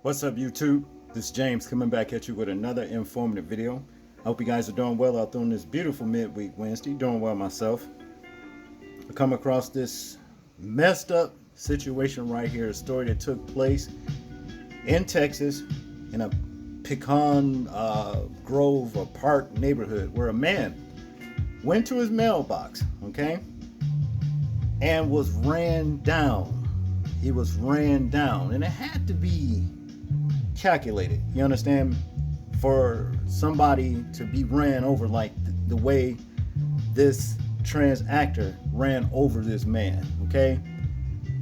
What's up, YouTube? This is James coming back at you with another informative video. I hope you guys are doing well out there on this beautiful midweek Wednesday. Doing well myself. I come across this messed up situation right here. A story that took place in Texas in a pecan grove or park neighborhood where a man went to his mailbox, okay, and was ran down. He was ran down, and it had to be calculated, you understand, for somebody to be ran over like the way this trans actor ran over this man. Okay,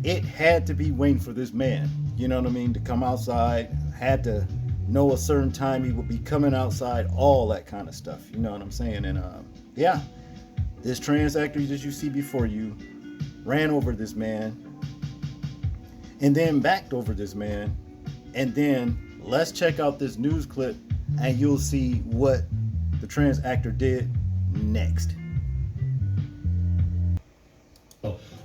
it had to be waiting for this man, you know what I mean, to come outside. Had to know a certain time he would be coming outside, all that kind of stuff, you know what I'm saying. And yeah, this trans actor that you see before you ran over this man and then backed over this man. And then let's check out this news clip and you'll see what the trans actor did next.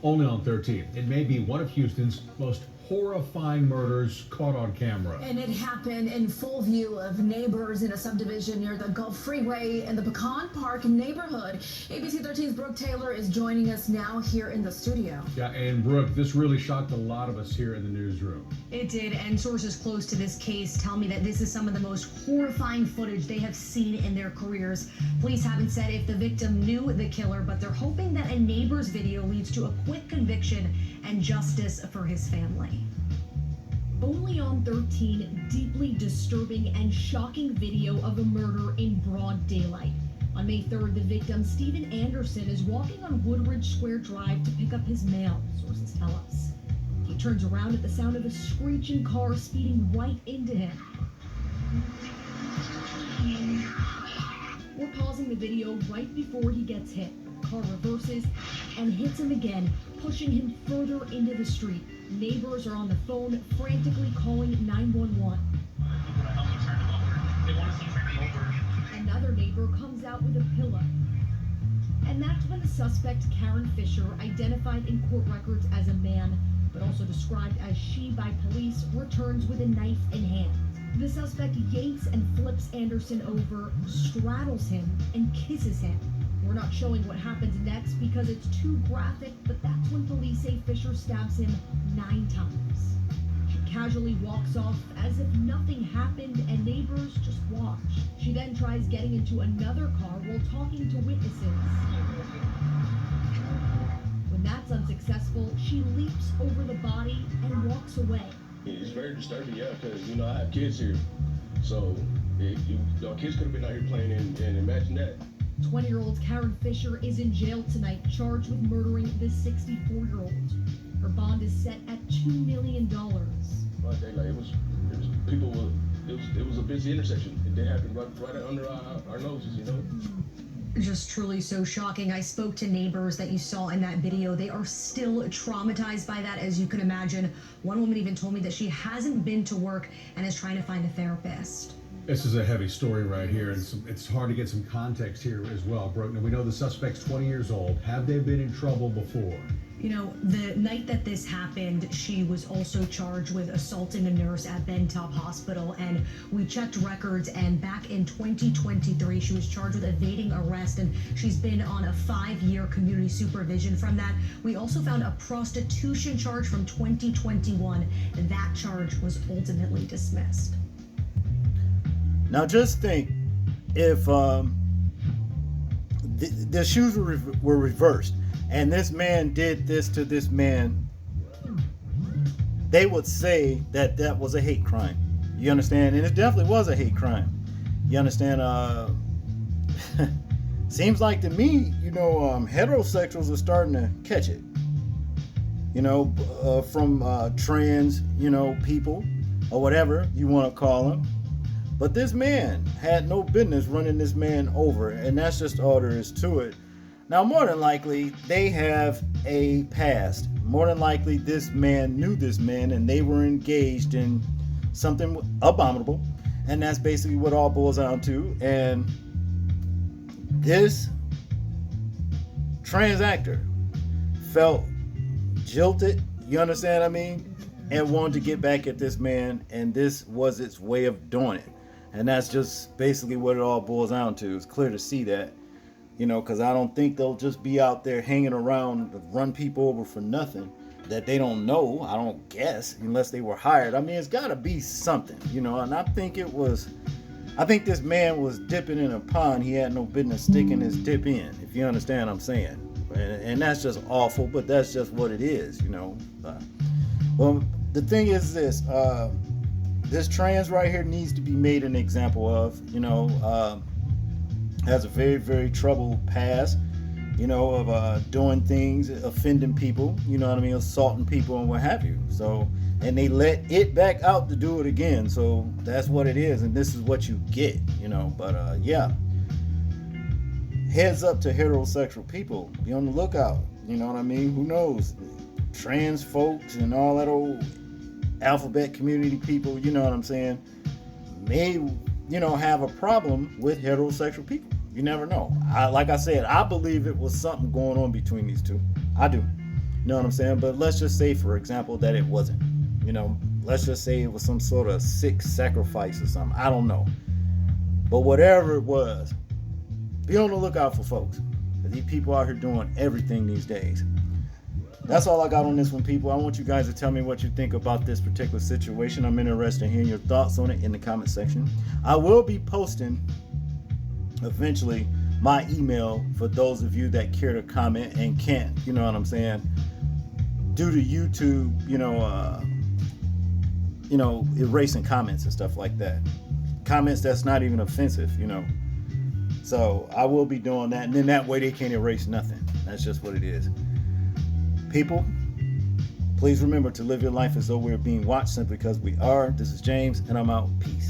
Only on 13. It may be one of Houston's most horrifying murders caught on camera. And it happened in full view of neighbors in a subdivision near the Gulf Freeway in the Pecan Park neighborhood. ABC 13's Brooke Taylor is joining us now here in the studio. Yeah, and Brooke, this really shocked a lot of us here in the newsroom. It did, and sources close to this case tell me that this is some of the most horrifying footage they have seen in their careers. Police haven't said if the victim knew the killer, but they're hoping that a neighbor's video leads to a quick conviction and justice for his family. Only on 13, deeply disturbing and shocking video of a murder in broad daylight. On May 3rd, the victim, Stephen Anderson, is walking on Woodridge Square Drive to pick up his mail, sources tell us. He turns around at the sound of a screeching car speeding right into him. We're pausing the video right before he gets hit. The car reverses and hits him again, pushing him further into the street. Neighbors are on the phone, frantically calling 911. Another neighbor comes out with a pillow. And that's when the suspect, Karen Fisher, identified in court records as a man, but also described as she by police, returns with a knife in hand. The suspect yanks and flips Anderson over, straddles him, and kisses him. We're not showing what happens next because it's too graphic, but that's when police say Fisher stabs him 9 times. She casually walks off as if nothing happened and neighbors just watch. She then tries getting into another car while talking to witnesses. When that's unsuccessful, she leaps over the body and walks away. It's very disturbing, yeah, because, you know, I have kids here. So, kids could have been out here playing, and imagine that. 20-year-old Karen Fisher is in jail tonight, charged with murdering this 64-year-old. Her bond is set at $2 million. It was a busy intersection. It did happen right under our noses, you know. Just truly so shocking. I spoke to neighbors that you saw in that video. They are still traumatized by that, as you can imagine. One woman even told me that she hasn't been to work and is trying to find a therapist. This is a heavy story right here, and it's hard to get some context here as well, Brooke. Now, we know the suspect's 20 years old. Have they been in trouble before? You know, the night that this happened, she was also charged with assaulting a nurse at Bentop Hospital, and we checked records, and back in 2023, she was charged with evading arrest, and she's been on a 5-year community supervision from that. We also found a prostitution charge from 2021, and that charge was ultimately dismissed. Now just think, if the shoes were reversed and this man did this to this man, they would say that that was a hate crime. You understand? And it definitely was a hate crime. You understand? Seems like to me, you know, heterosexuals are starting to catch it. You know, from trans, you know, people or whatever you want to call them. But this man had no business running this man over, and that's just all there is to it. Now, more than likely, they have a past. More than likely, this man knew this man, and they were engaged in something abominable, and that's basically what all boils down to. And this trans actor felt jilted, you understand what I mean? and wanted to get back at this man, and this was its way of doing it. And that's just basically what it all boils down to. It's clear to see that, because I don't think they'll just be out there hanging around to run people over for nothing that they don't know. I don't guess, unless they were hired. I mean, it's got to be something, and I think this man was dipping in a pond he had no business sticking his dip in, if you understand what I'm saying. And that's just awful, but that's just what it is, well, the thing is this trans right here needs to be made an example of, has a very, very troubled past, of doing things, offending people, assaulting people and what have you. So, and they let it back out to do it again. So that's what it is, and this is what you get, but yeah. Heads up to heterosexual people. Be on the lookout. You know what I mean? Who knows? Trans folks and all that old alphabet community people, you know what I'm saying, may, have a problem with heterosexual people. You never know. Like I said, I believe it was something going on between these two. I do. You know what I'm saying? But let's just say, for example, that it wasn't. Let's just say it was some sort of sick sacrifice or something. I don't know. But whatever it was, be on the lookout for folks. These people out here doing everything these days. That's all I got on this one, people. I want you guys to tell me what you think about this particular situation. I'm interested in hearing your thoughts on it in the comment section. I will be posting eventually my email for those of you that care to comment and can't, you know what I'm saying, due to YouTube, erasing comments and stuff like that. Comments that's not even offensive, So I will be doing that, and then that way they can't erase nothing. That's just what it is. People, please remember to live your life as though we're being watched, simply because we are. This is James, and I'm out. Peace.